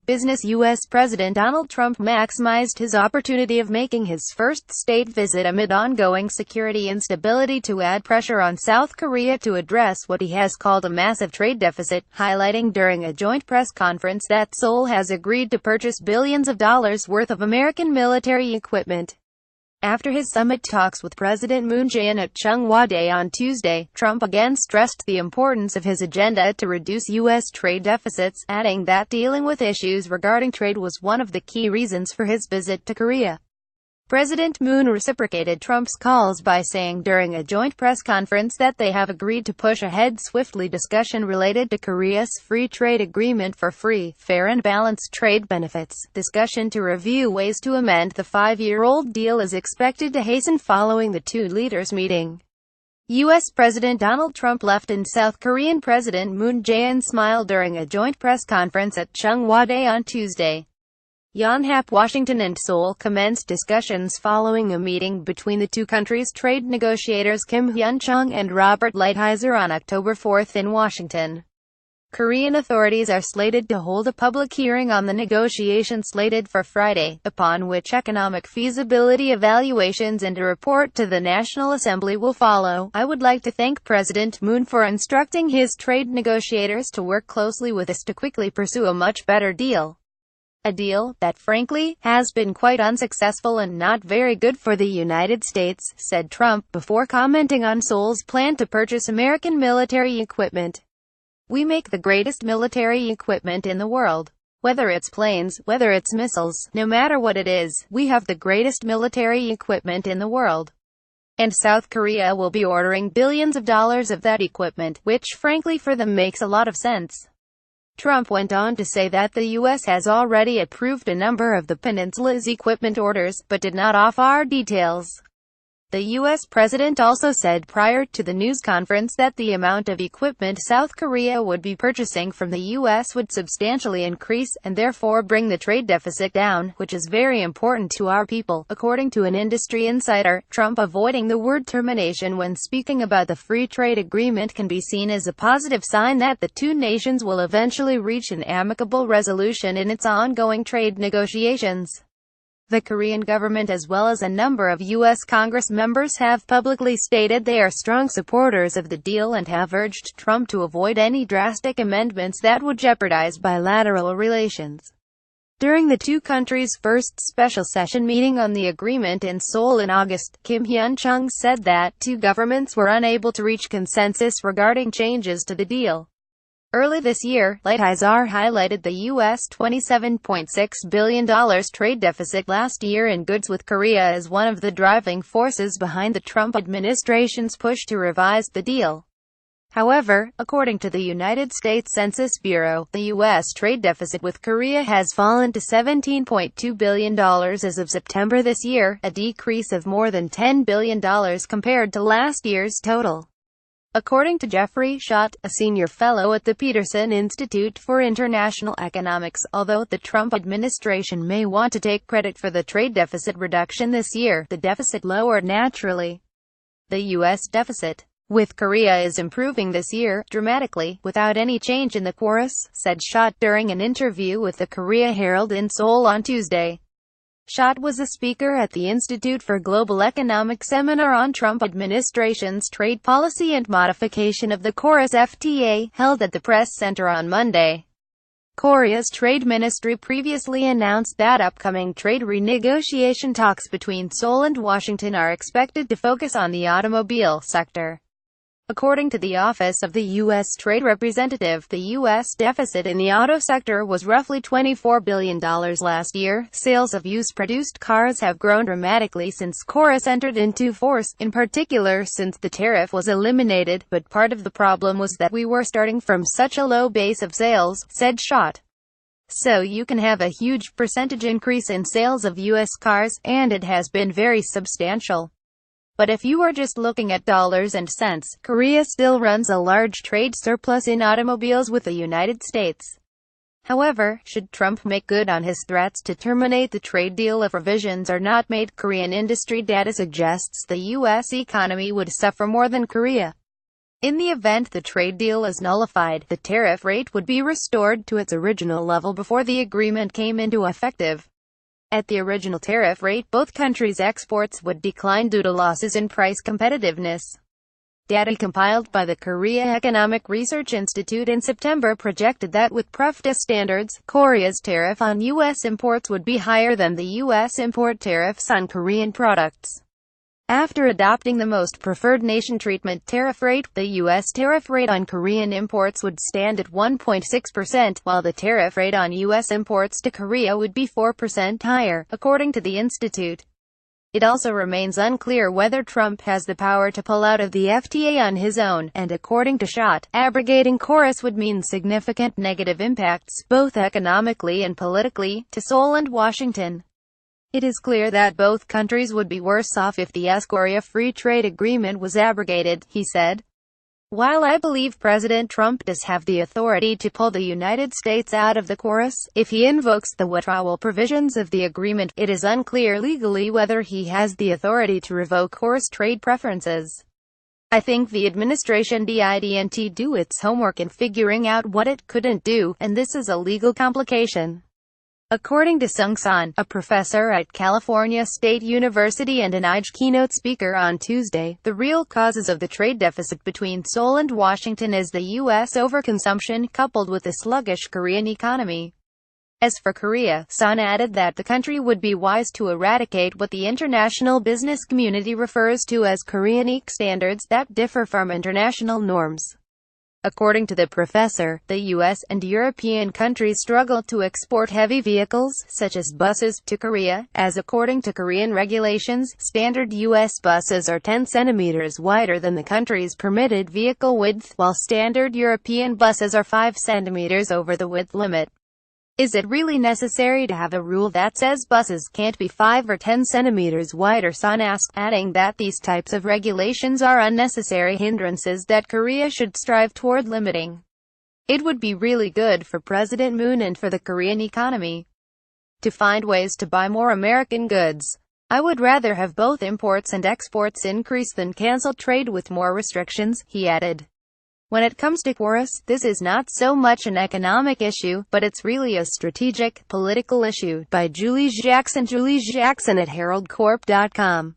business. U.S. President Donald Trump maximized his opportunity of making his first state visit amid ongoing security instability to add pressure on South Korea to address what he has called a massive trade deficit, highlighting during a joint press conference that Seoul has agreed to purchase billions of dollars worth of American military equipment. After his summit talks with President Moon Jae-in at Cheongwadae on Tuesday, Trump again stressed the importance of his agenda to reduce U.S. trade deficits, adding that dealing with issues regarding trade was one of the key reasons for his visit to Korea. President Moon reciprocated Trump's calls by saying during a joint press conference that they have agreed to push ahead swiftly discussion related to Korea's free trade agreement for free, fair and balanced trade benefits. Discussion to review ways to amend the five-year-old deal is expected to hasten following the two leaders' meeting. U.S. President Donald Trump left and South Korean President Moon Jae-in smiled during a joint press conference at Cheongwadae on Tuesday. Yonhap, Washington and Seoul commenced discussions following a meeting between the two countries' trade negotiators Kim Hyun-chung and Robert Lighthizer on October 4 in Washington. Korean authorities are slated to hold a public hearing on the negotiation slated for Friday, upon which economic feasibility evaluations and a report to the National Assembly will follow. I would like to thank President Moon for instructing his trade negotiators to work closely with us to quickly pursue a much better deal. A deal that, frankly, has been quite unsuccessful and not very good for the United States, said Trump, before commenting on Seoul's plan to purchase American military equipment. We make the greatest military equipment in the world. Whether it's planes, whether it's missiles, no matter what it is, we have the greatest military equipment in the world. And South Korea will be ordering billions of dollars of that equipment, which frankly for them makes a lot of sense. Trump went on to say that the U.S. has already approved a number of the peninsula's equipment orders, but did not offer details. The U.S. president also said prior to the news conference that the amount of equipment South Korea would be purchasing from the U.S. would substantially increase, and therefore bring the trade deficit down, which is very important to our people, according to an industry insider. Trump avoiding the word termination when speaking about the free trade agreement can be seen as a positive sign that the two nations will eventually reach an amicable resolution in its ongoing trade negotiations. The Korean government as well as a number of U.S. Congress members have publicly stated they are strong supporters of the deal and have urged Trump to avoid any drastic amendments that would jeopardize bilateral relations. During the two countries' first special session meeting on the agreement in Seoul in August, Kim Hyun-chung said that two governments were unable to reach consensus regarding changes to the deal. Early this year, Lighthizer highlighted the U.S. $27.6 billion trade deficit last year in goods with Korea as one of the driving forces behind the Trump administration's push to revise the deal. However, according to the United States Census Bureau, the U.S. trade deficit with Korea has fallen to $17.2 billion as of September this year, a decrease of more than $10 billion compared to last year's total. According to Jeffrey Schott, a senior fellow at the Peterson Institute for International Economics, although the Trump administration may want to take credit for the trade deficit reduction this year, the deficit lowered naturally. The U.S. deficit with Korea is improving this year, dramatically, without any change in the course, said Schott during an interview with the Korea Herald in Seoul on Tuesday. Schott was a speaker at the Institute for Global Economic seminar on Trump administration's trade policy and modification of the KORES FTA, held at the Press Center on Monday. Korea's trade ministry previously announced that upcoming trade renegotiation talks between Seoul and Washington are expected to focus on the automobile sector. According to the Office of the U.S. Trade Representative, the U.S. deficit in the auto sector was roughly $24 billion last year. Sales of used-produced cars have grown dramatically since KORES entered into force, in particular since the tariff was eliminated, but part of the problem was that we were starting from such a low base of sales, said Schott. So you can have a huge percentage increase in sales of U.S. cars, and it has been very substantial. But if you are just looking at dollars and cents, Korea still runs a large trade surplus in automobiles with the United States. However, should Trump make good on his threats to terminate the trade deal if revisions are not made, Korean industry data suggests the U.S. economy would suffer more than Korea. In the event the trade deal is nullified, the tariff rate would be restored to its original level before the agreement came into effective. At the original tariff rate, both countries' exports would decline due to losses in price competitiveness. Data compiled by the Korea Economic Research Institute in September projected that with PREFTA standards, Korea's tariff on U.S. imports would be higher than the U.S. import tariffs on Korean products. After adopting the most preferred nation treatment tariff rate, the U.S. tariff rate on Korean imports would stand at 1.6%, while the tariff rate on U.S. imports to Korea would be 4% higher, according to the institute. It also remains unclear whether Trump has the power to pull out of the FTA on his own, and according to Schott, abrogating KORUS would mean significant negative impacts, both economically and politically, to Seoul and Washington. It is clear that both countries would be worse off if the Korea Free Trade Agreement was abrogated, he said. While I believe President Trump does have the authority to pull the United States out of the KORUS, if he invokes the withdrawal provisions of the agreement, it is unclear legally whether he has the authority to revoke KORUS trade preferences. I think the administration didn't do its homework in figuring out what it couldn't do, and this is a legal complication. According to Sung San, a professor at California State University and an IG keynote speaker on Tuesday, the real causes of the trade deficit between Seoul and Washington is the U.S. overconsumption coupled with the sluggish Korean economy. As for Korea, San added that the country would be wise to eradicate what the international business community refers to as Koreanic standards that differ from international norms. According to the professor, the U.S. and European countries struggle to export heavy vehicles, such as buses, to Korea, as according to Korean regulations, standard U.S. buses are 10 centimeters wider than the country's permitted vehicle width, while standard European buses are 5 centimeters over the width limit. Is it really necessary to have a rule that says buses can't be 5 or 10 centimeters wider? San asked, adding that these types of regulations are unnecessary hindrances that Korea should strive toward limiting. It would be really good for President Moon and for the Korean economy to find ways to buy more American goods. I would rather have both imports and exports increase than cancel trade with more restrictions, he added. When it comes to KORUS, this is not so much an economic issue, but it's really a strategic, political issue. By Julie Jackson at HeraldCorp.com.